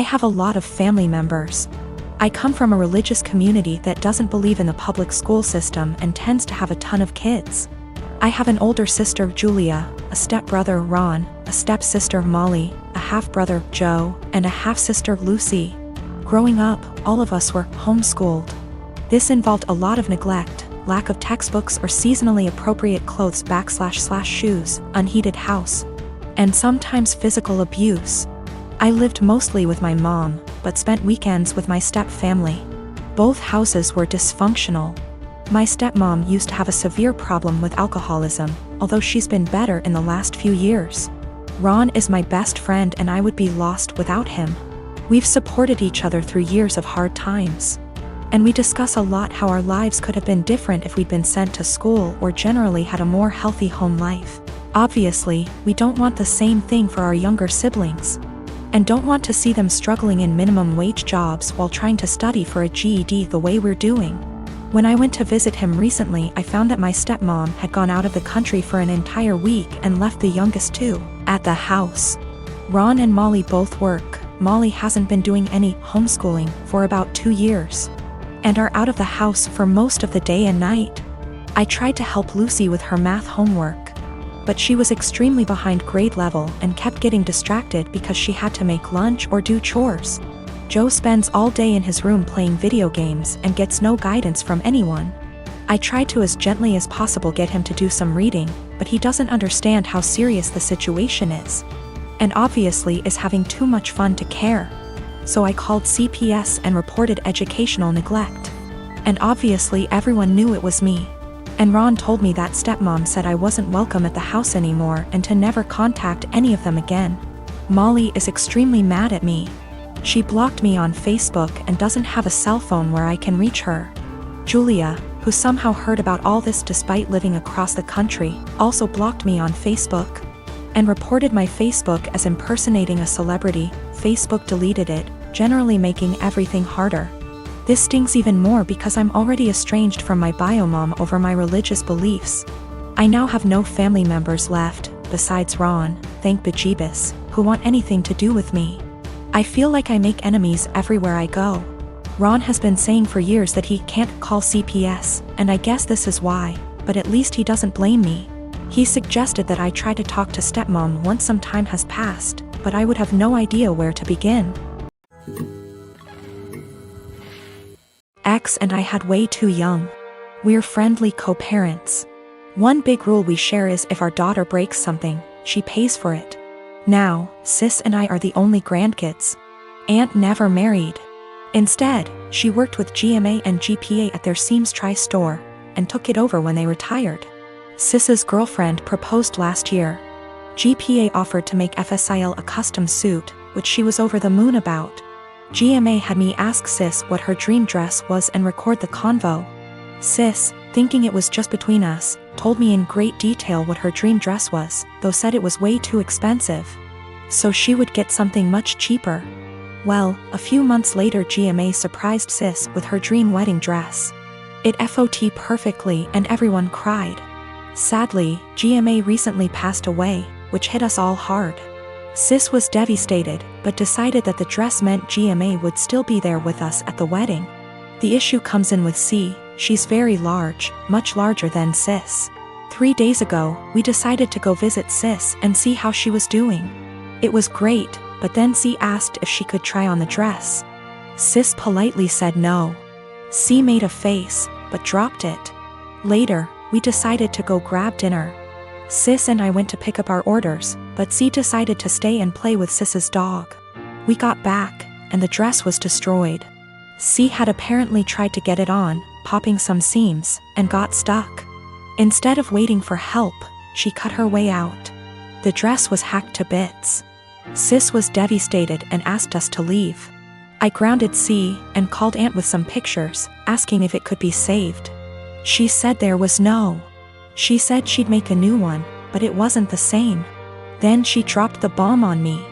I have a lot of family members. I come from a religious community that doesn't believe in the public school system and tends to have a ton of kids. I have an older sister, Julia, a stepbrother, Ron, a stepsister, Molly, a half-brother, Joe, and a half-sister, Lucy. Growing up, all of us were homeschooled. This involved a lot of neglect, lack of textbooks or seasonally appropriate clothes / shoes, unheated house, and sometimes physical abuse. I lived mostly with my mom, but spent weekends with my step-family. Both houses were dysfunctional. My stepmom used to have a severe problem with alcoholism, although she's been better in the last few years. Ron is my best friend and I would be lost without him. We've supported each other through years of hard times. And we discuss a lot how our lives could have been different if we'd been sent to school or generally had a more healthy home life. Obviously, we don't want the same thing for our younger siblings. And don't want to see them struggling in minimum wage jobs while trying to study for a GED the way we're doing. When I went to visit him recently, I found that my stepmom had gone out of the country for an entire week and left the youngest two at the house. Ron and Molly both work. Molly hasn't been doing any homeschooling for about 2 years, and are out of the house for most of the day and night. I tried to help Lucy with her math homework, but she was extremely behind grade level and kept getting distracted because she had to make lunch or do chores. Joe spends all day in his room playing video games and gets no guidance from anyone. I tried to as gently as possible get him to do some reading, but he doesn't understand how serious the situation is, and obviously is having too much fun to care. So I called CPS and reported educational neglect. And obviously everyone knew it was me. And Ron told me that stepmom said I wasn't welcome at the house anymore and to never contact any of them again. Molly is extremely mad at me. She blocked me on Facebook and doesn't have a cell phone where I can reach her. Julia, who somehow heard about all this despite living across the country, also blocked me on Facebook and reported my Facebook as impersonating a celebrity. Facebook deleted it, generally making everything harder. This stings even more because I'm already estranged from my bio mom over my religious beliefs. I now have no family members left, besides Ron, thank bejeebus, who want anything to do with me. I feel like I make enemies everywhere I go. Ron has been saying for years that he can't call CPS, and I guess this is why, but at least he doesn't blame me. He suggested that I try to talk to stepmom once some time has passed, but I would have no idea where to begin. Ex and I had way too young. We're friendly co-parents. One big rule we share is if our daughter breaks something, she pays for it. Now, sis and I are the only grandkids. Aunt never married. Instead, she worked with GMA and GPA at their Seams Tri-store, and took it over when they retired. Sis's girlfriend proposed last year. GPA offered to make FSIL a custom suit, which she was over the moon about. GMA had me ask Sis what her dream dress was and record the convo. Sis, thinking it was just between us, told me in great detail what her dream dress was, though said it was way too expensive. So she would get something much cheaper. Well, a few months later GMA surprised Sis with her dream wedding dress. It FOT perfectly and everyone cried. Sadly, GMA recently passed away, which hit us all hard. Sis was devastated, but decided that the dress meant GMA would still be there with us at the wedding. The issue comes in with C. She's very large, much larger than Sis. 3 days ago, we decided to go visit Sis and see how she was doing. It was great, but then C asked if she could try on the dress. Sis politely said no. C made a face, but dropped it. Later, we decided to go grab dinner. Sis and I went to pick up our orders, but C decided to stay and play with Sis's dog. We got back, and the dress was destroyed. C had apparently tried to get it on, popping some seams, and got stuck. Instead of waiting for help, she cut her way out. The dress was hacked to bits. Sis was devastated and asked us to leave. I grounded C and called Aunt with some pictures, asking if it could be saved. She said there was no. She said she'd make a new one, but it wasn't the same. Then she dropped the bomb on me.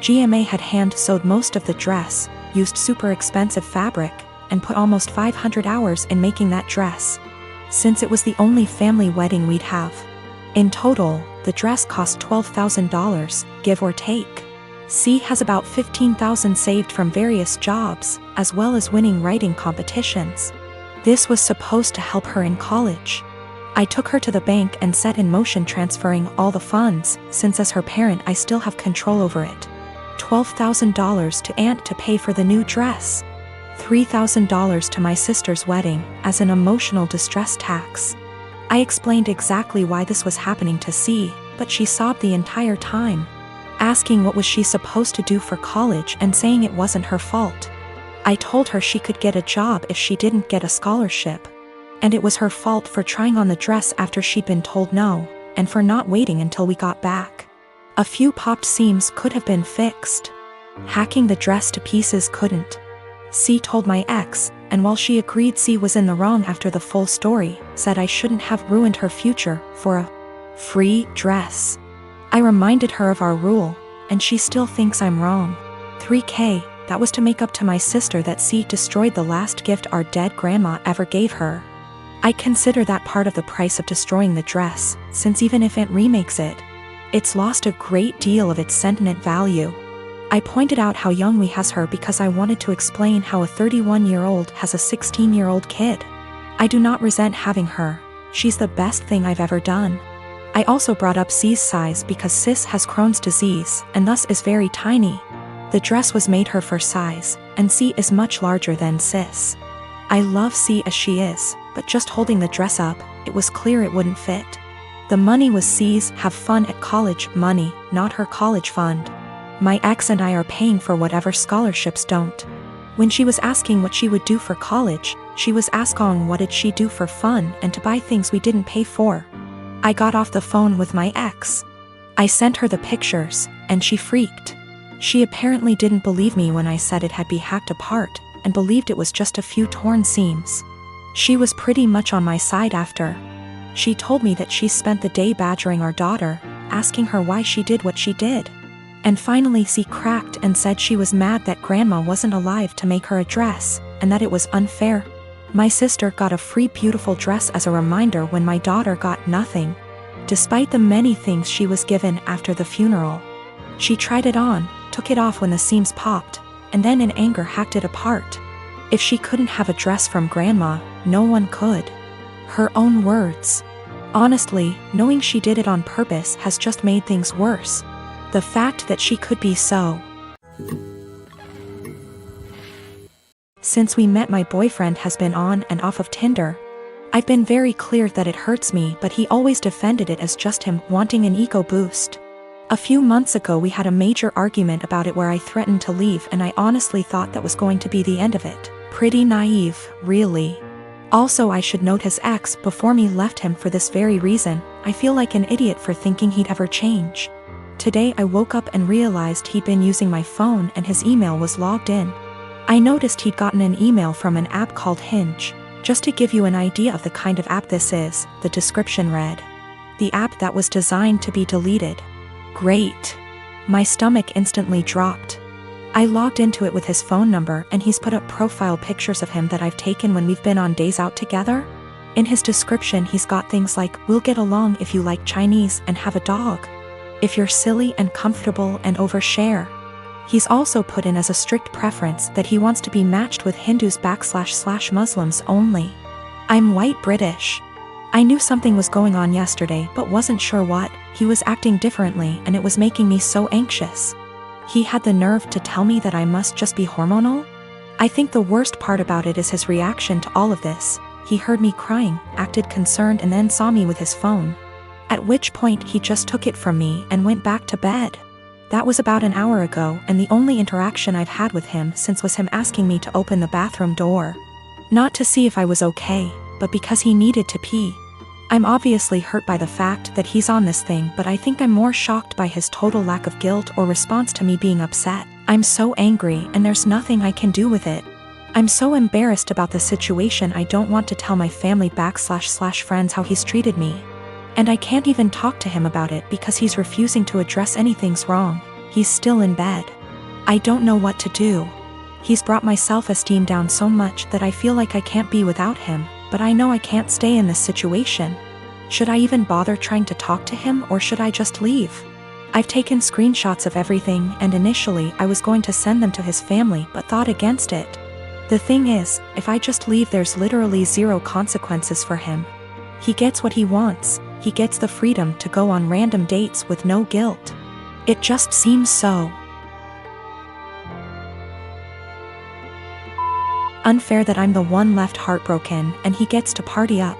GMA had hand-sewed most of the dress, used super expensive fabric, and put almost 500 hours in making that dress, since it was the only family wedding we'd have. In total, the dress cost $12,000, give or take. C has about 15,000 saved from various jobs, as well as winning writing competitions. This was supposed to help her in college. I took her to the bank and set in motion transferring all the funds, since as her parent I still have control over it. $12,000 to aunt to pay for the new dress. $3,000 to my sister's wedding, as an emotional distress tax. I explained exactly why this was happening to C, but she sobbed the entire time, asking what was she supposed to do for college and saying it wasn't her fault. I told her she could get a job if she didn't get a scholarship. And it was her fault for trying on the dress after she'd been told no, and for not waiting until we got back. A few popped seams could have been fixed. Hacking the dress to pieces couldn't. C told my ex, and while she agreed C was in the wrong after the full story, said I shouldn't have ruined her future for a free dress. I reminded her of our rule, and she still thinks I'm wrong. $3,000, that was to make up to my sister that C destroyed the last gift our dead grandma ever gave her. I consider that part of the price of destroying the dress, since even if Aunt remakes it, it's lost a great deal of its sentiment value. I pointed out how young we has her because I wanted to explain how a 31-year-old has a 16-year-old kid. I do not resent having her, she's the best thing I've ever done. I also brought up C's size because Sis has Crohn's disease and thus is very tiny. The dress was made her for size, and C is much larger than Sis. I love C as she is, but just holding the dress up, it was clear it wouldn't fit. The money was C's have fun at college money, not her college fund. My ex and I are paying for whatever scholarships don't. When she was asking what she would do for college, she was asking what did she do for fun and to buy things we didn't pay for. I got off the phone with my ex. I sent her the pictures, and she freaked. She apparently didn't believe me when I said it had been hacked apart, and believed it was just a few torn seams. She was pretty much on my side after. She told me that she spent the day badgering our daughter, asking her why she did what she did. And finally she cracked and said she was mad that grandma wasn't alive to make her a dress, and that it was unfair. My sister got a free beautiful dress as a reminder when my daughter got nothing, despite the many things she was given after the funeral. She tried it on, took it off when the seams popped, and then in anger hacked it apart. If she couldn't have a dress from grandma, no one could. Her own words. Honestly, knowing she did it on purpose has just made things worse. The fact that she could be so. Since we met, my boyfriend has been on and off of Tinder. I've been very clear that it hurts me, but he always defended it as just him wanting an ego boost. A few months ago we had a major argument about it where I threatened to leave, and I honestly thought that was going to be the end of it. Pretty naive, really. Also, I should note his ex before me left him for this very reason. I feel like an idiot for thinking he'd ever change. Today I woke up and realized he'd been using my phone and his email was logged in. I noticed he'd gotten an email from an app called Hinge. Just to give you an idea of the kind of app this is, the description read: the app that was designed to be deleted. Great. My stomach instantly dropped. I logged into it with his phone number, and he's put up profile pictures of him that I've taken when we've been on days out together. In his description he's got things like, "We'll get along if you like Chinese and have a dog. If you're silly and comfortable and overshare." He's also put in as a strict preference that he wants to be matched with Hindus / Muslims only. I'm white British. I knew something was going on yesterday but wasn't sure what. He was acting differently and it was making me so anxious. He had the nerve to tell me that I must just be hormonal? I think the worst part about it is his reaction to all of this. He heard me crying, acted concerned, and then saw me with his phone. At which point he just took it from me and went back to bed. That was about an hour ago, and the only interaction I've had with him since was him asking me to open the bathroom door. Not to see if I was okay, but because he needed to pee. I'm obviously hurt by the fact that he's on this thing, but I think I'm more shocked by his total lack of guilt or response to me being upset. I'm so angry and there's nothing I can do with it. I'm so embarrassed about the situation I don't want to tell my family / friends how he's treated me. And I can't even talk to him about it because he's refusing to address anything's wrong. He's still in bed. I don't know what to do. He's brought my self-esteem down so much that I feel like I can't be without him, but I know I can't stay in this situation. Should I even bother trying to talk to him, or should I just leave? I've taken screenshots of everything, and initially I was going to send them to his family but thought against it. The thing is, if I just leave, there's literally zero consequences for him. He gets what he wants, he gets the freedom to go on random dates with no guilt. It just seems so unfair that I'm the one left heartbroken and he gets to party up.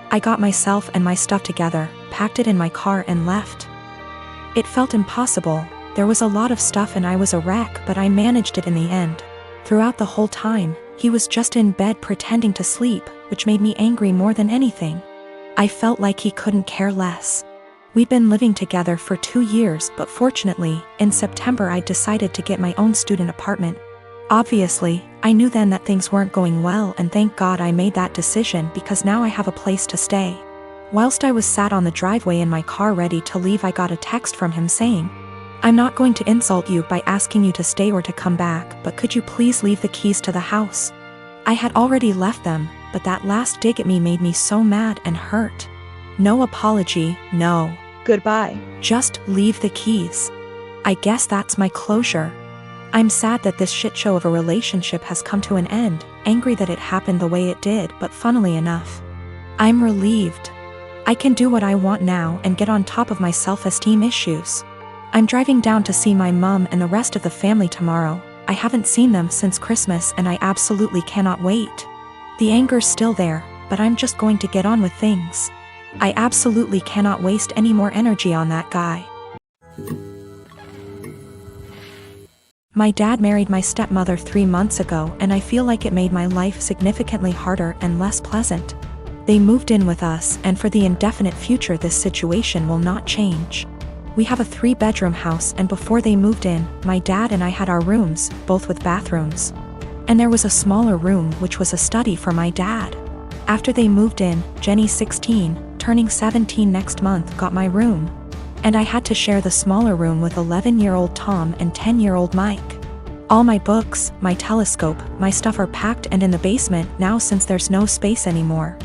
I got myself and my stuff together, packed it in my car and left. It felt impossible, there was a lot of stuff and I was a wreck, but I managed it in the end. Throughout the whole time, he was just in bed pretending to sleep, which made me angry more than anything. I felt like he couldn't care less. We'd been living together for 2 years, but fortunately, in September I decided to get my own student apartment. Obviously, I knew then that things weren't going well, and thank God I made that decision because now I have a place to stay. Whilst I was sat on the driveway in my car ready to leave, I got a text from him saying, "I'm not going to insult you by asking you to stay or to come back, but could you please leave the keys to the house?" I had already left them, but that last dig at me made me so mad and hurt. No apology, no goodbye, just leave the keys. I guess that's my closure. I'm sad that this shit show of a relationship has come to an end, angry that it happened the way it did, but funnily enough, I'm relieved. I can do what I want now and get on top of my self-esteem issues. I'm driving down to see my mom and the rest of the family tomorrow. I haven't seen them since Christmas and I absolutely cannot wait. The anger's still there, but I'm just going to get on with things. I absolutely cannot waste any more energy on that guy. My dad married my stepmother 3 months ago, and I feel like it made my life significantly harder and less pleasant. They moved in with us, and for the indefinite future this situation will not change. We have a 3-bedroom house, and before they moved in, my dad and I had our rooms, both with bathrooms. And there was a smaller room which was a study for my dad. After they moved in, Jenny, 16, turning 17 next month, got my room. And I had to share the smaller room with 11-year-old Tom and 10-year-old Mike. All my books, my telescope, my stuff are packed and in the basement now since there's no space anymore.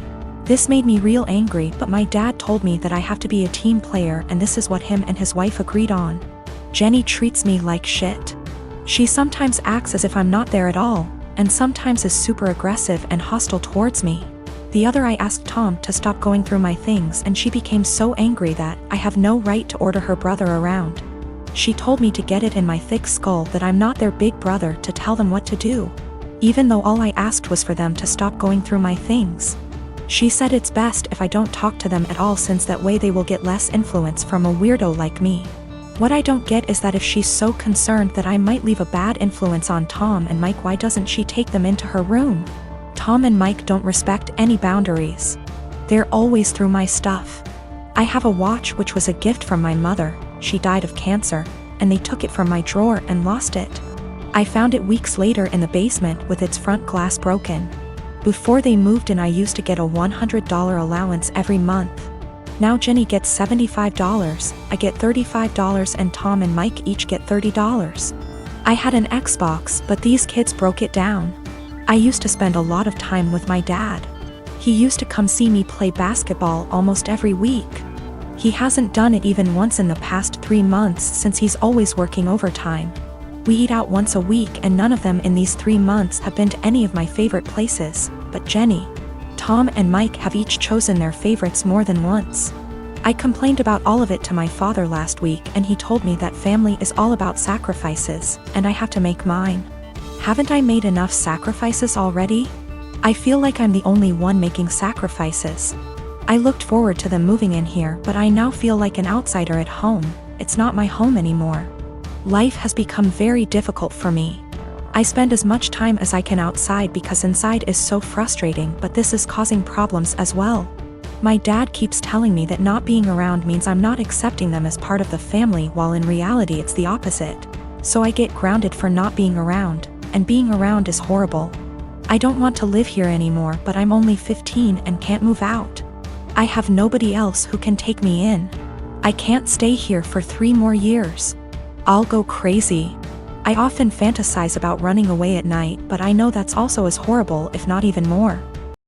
This made me real angry, but my dad told me that I have to be a team player, and this is what him and his wife agreed on. Jenny treats me like shit. She sometimes acts as if I'm not there at all, and sometimes is super aggressive and hostile towards me. The other I asked Tom to stop going through my things, and she became so angry that I have no right to order her brother around. She told me to get it in my thick skull that I'm not their big brother to tell them what to do, even though all I asked was for them to stop going through my things. She said it's best if I don't talk to them at all, since that way they will get less influence from a weirdo like me. What I don't get is that if she's so concerned that I might leave a bad influence on Tom and Mike, why doesn't she take them into her room? Tom and Mike don't respect any boundaries. They're always through my stuff. I have a watch which was a gift from my mother. She died of cancer, and they took it from my drawer and lost it. I found it weeks later in the basement with its front glass broken. Before they moved in, I used to get a $100 allowance every month. Now Jenny gets $75, I get $35, and Tom and Mike each get $30. I had an Xbox, but these kids broke it down. I used to spend a lot of time with my dad. He used to come see me play basketball almost every week. He hasn't done it even once in the past 3 months since he's always working overtime. We eat out once a week, and none of them in these 3 months have been to any of my favorite places, but Jenny, Tom and Mike have each chosen their favorites more than once. I complained about all of it to my father last week, and he told me that family is all about sacrifices, and I have to make mine. Haven't I made enough sacrifices already? I feel like I'm the only one making sacrifices. I looked forward to them moving in here, but I now feel like an outsider at home. It's not my home anymore. Life has become very difficult for me. I spend as much time as I can outside because inside is so frustrating, but this is causing problems as well. My dad keeps telling me that not being around means I'm not accepting them as part of the family, while in reality it's the opposite. So I get grounded for not being around, and being around is horrible. I don't want to live here anymore, but I'm only 15 and can't move out. I have nobody else who can take me in. I can't stay here for 3 more years. I'll go crazy. I often fantasize about running away at night, but I know that's also as horrible, if not even more.